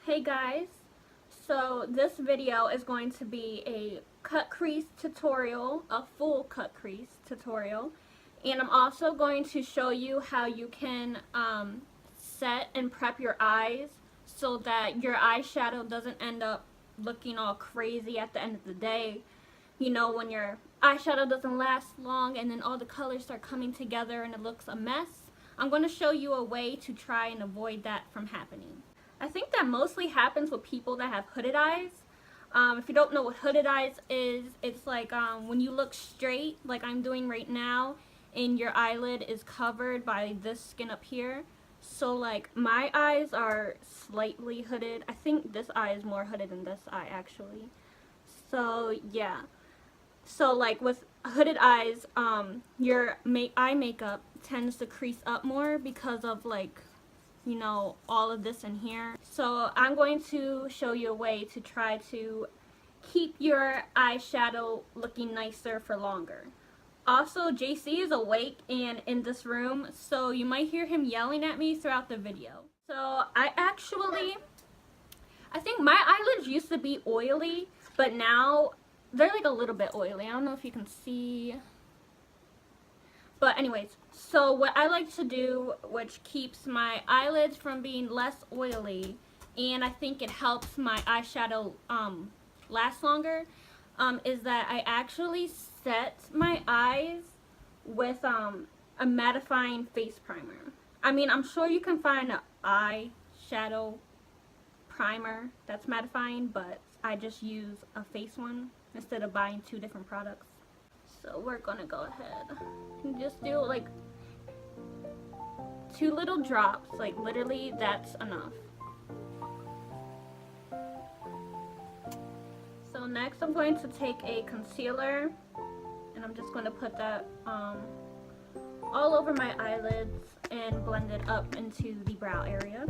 Hey guys, so this video is going to be a cut crease tutorial, a full cut crease tutorial, and I'm also going to show you how you can set and prep your eyes so that your eyeshadow doesn't end up looking all crazy at the end of the day. You know, when your eyeshadow doesn't last long and then all the colors start coming together and it looks a mess. I'm going to show you a way to try and avoid that from happening. I think that mostly happens with people that have hooded eyes. If you don't know what hooded eyes is, it's like when you look straight, like I'm doing right now, and your eyelid is covered by this skin up here. So like my eyes are slightly hooded. I think this eye is more hooded than this eye actually. So yeah. So like with hooded eyes, your eye makeup tends to crease up more because of like, you know, all of this in here. So I'm going to show you a way to try to keep your eyeshadow looking nicer for longer. Also, JC is awake and in this room, so you might hear him yelling at me throughout the video. So I think my eyelids used to be oily, but now they're like a little bit oily. I don't know if you can see. But anyways, so what I like to do, which keeps my eyelids from being less oily, and I think it helps my eyeshadow last longer, is that I actually set my eyes with a mattifying face primer. I mean, I'm sure you can find an eyeshadow primer that's mattifying, but I just use a face one instead of buying two different products. So we're gonna go ahead and just do like 2 little drops, like literally that's enough. So next I'm going to take a concealer and I'm just going to put that all over my eyelids and blend it up into the brow area.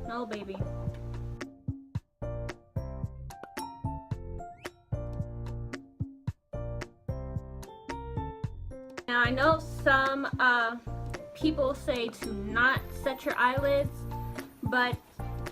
No baby. Now I know some people say to not set your eyelids, but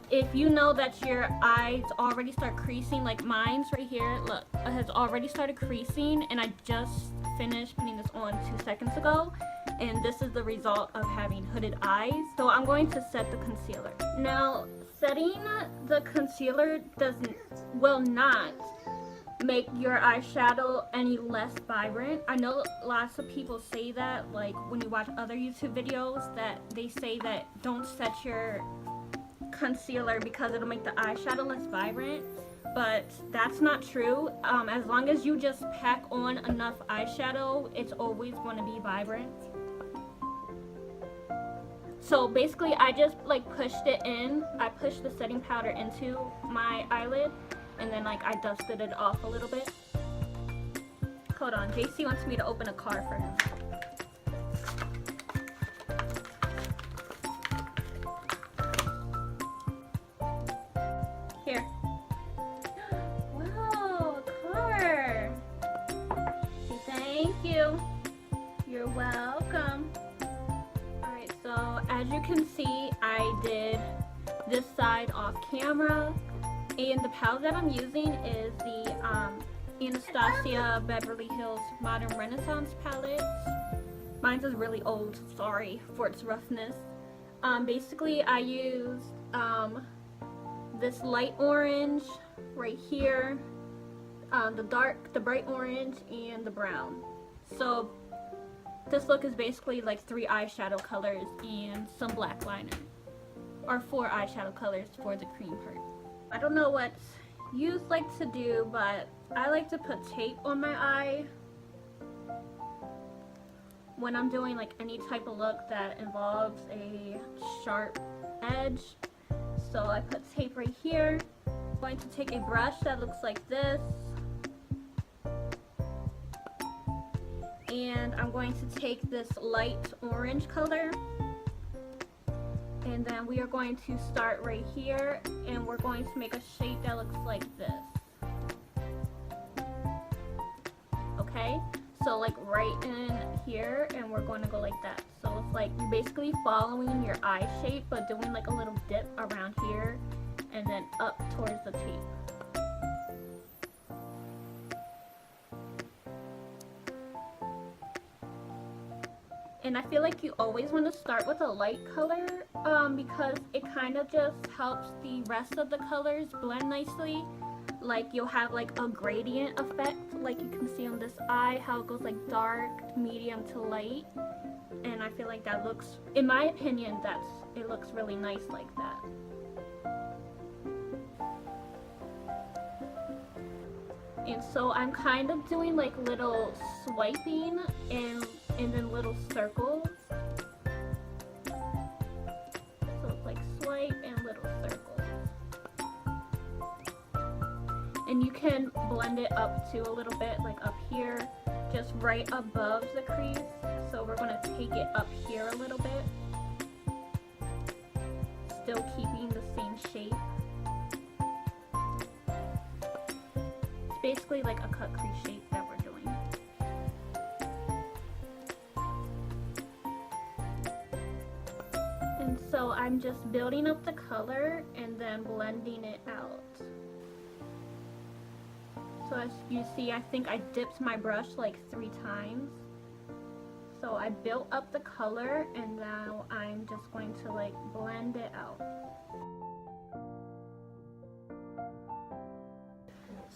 if you know that your eyes already start creasing, like mine's right here, look, it has already started creasing, and I just finished putting this on 2 seconds ago, and this is the result of having hooded eyes. So I'm going to set the concealer. Now, setting the concealer will not make your eyeshadow any less vibrant. I know lots of people say that, like when you watch other YouTube videos, that they say that don't set your concealer because it'll make the eyeshadow less vibrant, but that's not true. As long as you just pack on enough eyeshadow, it's always going to be vibrant. So basically I just like pushed it in. I pushed the setting powder into my eyelid and then like I dusted it off a little bit. Hold on, JC wants me to open a car for him. Here. Wow, a car. Thank you. You're welcome. Alright, so as you can see, I did this side off camera. And the palette that I'm using is the Anastasia Beverly Hills Modern Renaissance palette. Mine's is really old, sorry for its roughness. Basically I used this light orange right here, the bright orange, and the brown. So this look is basically like 3 eyeshadow colors and some black liner, or 4 eyeshadow colors for the cream part. I don't know what you like to do, but I like to put tape on my eye when I'm doing like any type of look that involves a sharp edge. So I put tape right here. I'm going to take a brush that looks like this, and I'm going to take this light orange color, and then we are going to start right here, and we're going to make a shape that looks like this. Okay, So like right in here, and we're going to go like that. So it's like you're basically following your eye shape, but doing like a little dip around here and then up towards the tape. And I feel like you always want to start with a light color because it kind of just helps the rest of the colors blend nicely. Like you'll have like a gradient effect, like you can see on this eye, how it goes like dark, medium to light. And I feel like that looks, in my opinion, it looks really nice like that. And so I'm kind of doing like little swiping and then little circles. So it's like swipe and little circles. And you can blend it up to a little bit, like up here, just right above the crease. So we're going to take it up here a little bit, still keeping the same shape. It's basically like a cut crease shape that we're doing. And so I'm just building up the color and then blending it out. So as you see, I think I dipped my brush like 3 times. So I built up the color and now I'm just going to like blend it out.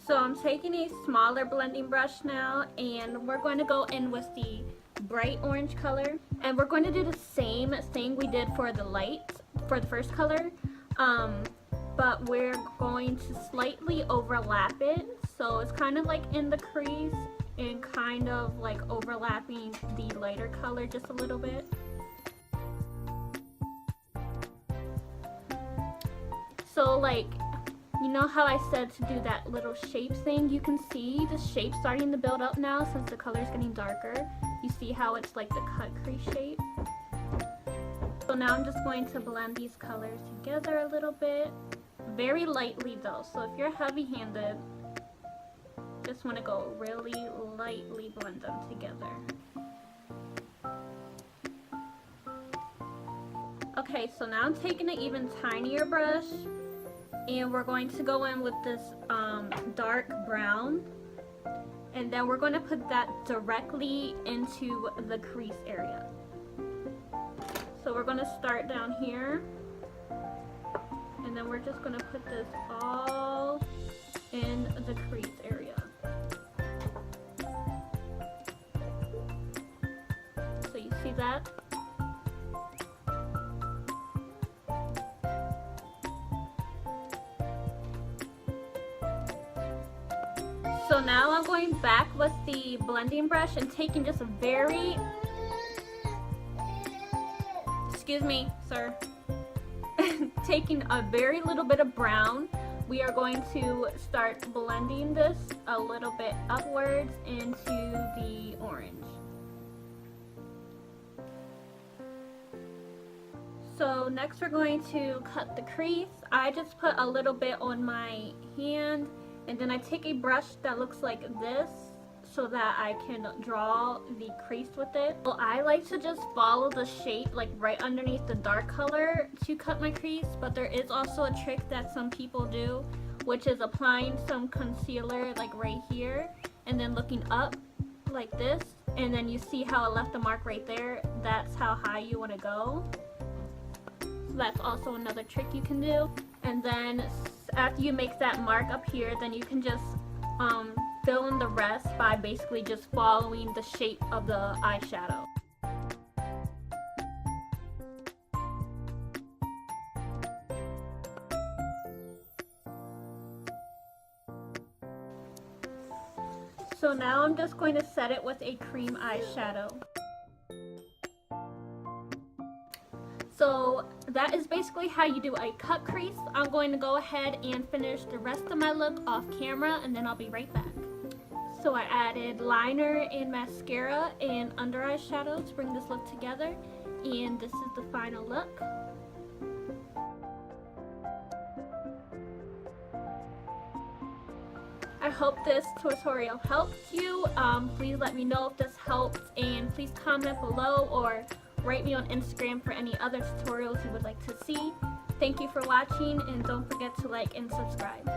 So I'm taking a smaller blending brush now and we're going to go in with the bright orange color. And we're going to do the same thing we did for the light, for the first color. But we're going to slightly overlap it. So it's kind of like in the crease and kind of like overlapping the lighter color just a little bit. So like, you know how I said to do that little shape thing? You can see the shape starting to build up now since the color is getting darker. You see how it's like the cut crease shape? So now I'm just going to blend these colors together a little bit. Very lightly though, so if you're heavy-handed, just want to go really lightly blend them together. Okay, so now I'm taking an even tinier brush and we're going to go in with this dark brown, and then we're going to put that directly into the crease area. So we're going to start down here and then we're just going to put this all in the crease area. So you see that? So now I'm going back with the blending brush and taking just a very, excuse me, sir, taking a very little bit of brown. We are going to start blending this a little bit upwards into the orange. So next we're going to cut the crease. I just put a little bit on my hand and then I take a brush that looks like this so that I can draw the crease with it. Well, I like to just follow the shape like right underneath the dark color to cut my crease, but there is also a trick that some people do, which is applying some concealer like right here and then looking up like this, and then you see how it left the mark right there. That's how high you want to go. So that's also another trick you can do. And then after you make that mark up here, then you can just fill in the rest by basically just following the shape of the eyeshadow. So now I'm just going to set it with a cream eyeshadow. So that is basically how you do a cut crease. I'm going to go ahead and finish the rest of my look off camera and then I'll be right back. So I added liner and mascara and under eye shadow to bring this look together, and this is the final look. I hope this tutorial helped you. Please let me know if this helped, and please comment below or write me on Instagram for any other tutorials you would like to see. Thank you for watching, and don't forget to like and subscribe.